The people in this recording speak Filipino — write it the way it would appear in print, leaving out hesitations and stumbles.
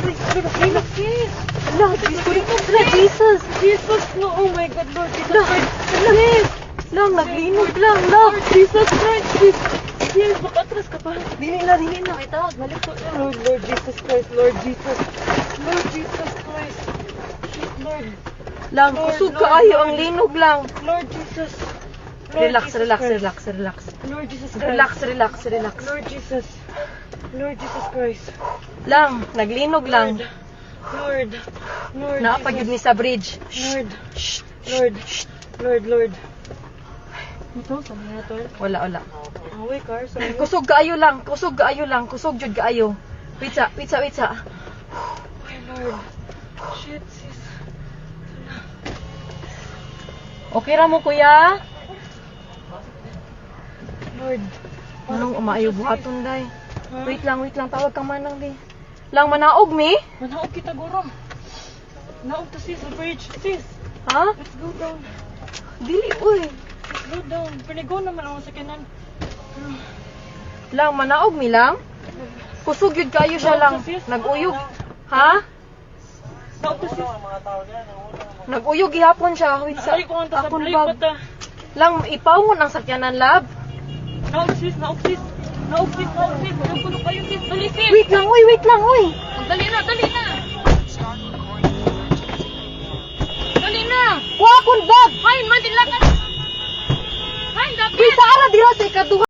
Linog, sis. Ala, Jesus. Jesus, no. Oh my God, Lord Jesus Christ. Sis. Lang, naglinog lang. Lord Jesus Christ, sis. Yes, makatras ka pa. Dili na. Ay, tawag, balik ko. Lord Jesus Christ, Lord Jesus. Lord Jesus Christ. Shit, Lord. Lang, Lord, kusog Lord, kaayo Lord. ang linog lang. Lord Jesus. Lord Relax, Jesus relax, Christ. relax, relax. Lord Jesus Christ. Relax. Lord Jesus. Lord Jesus Christ. Lang, naglinog lang. Lord. Lord. Naapagid ni Jesus. sa bridge. Lord. Shh. Lord. Ito, sa mga to. Wala. Away, car. Sorry. Kusog kaayo lang. Kusog jud kaayo. Wait sa. Ay, Lord. Shit, sis. Okay ra mo kuya? Lord. Anong umaayo buhaton day? Ha? Wait lang, tawag kang manang di. Lang manaog mi? Manaog kita, guro. Naog to, sis. Sa bridge. Sis. Ha? Let's go down. Dili uy. Let's go down. Pinigo naman ako sa kanan. Lang manaog mi lang? Kusog yun kayo siya lang. Naguyog. Ha? Naog to, sis. Naguyog gihapon siya. Wait sa. Ay, ko ang Akon tasabli bag. pa ta. Lang ipawngon ang sakyanan lab. Naog, sis. Naog, sis. Puno kayo, sis. Dali, sis. Wait lang uy. Dali na. Dali na. Wa akon bag. Hain, madilakan. Hain, dapat. Wait sa ara dira sa ikaduha.